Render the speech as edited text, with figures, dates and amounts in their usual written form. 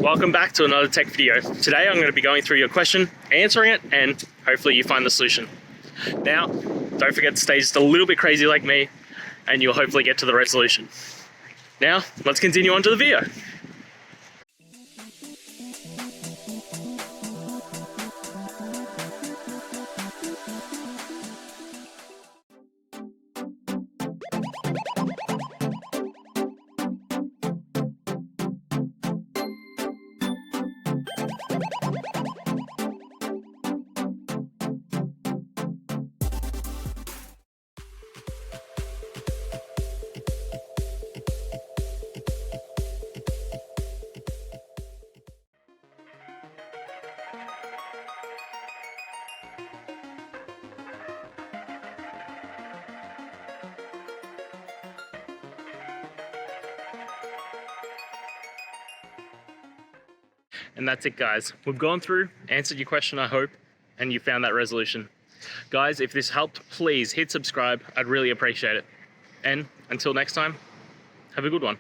Welcome back to another tech video. Today I'm going to be going through your question, answering it, and hopefully you find the solution. Now, don't forget to stay just a little bit crazy like me, and you'll hopefully get to the resolution. Now, let's continue on to the video. And that's it, guys. We've gone through, answered your question, I hope, and you found that resolution. Guys, if this helped, please hit subscribe. I'd really appreciate it. And until next time, have a good one.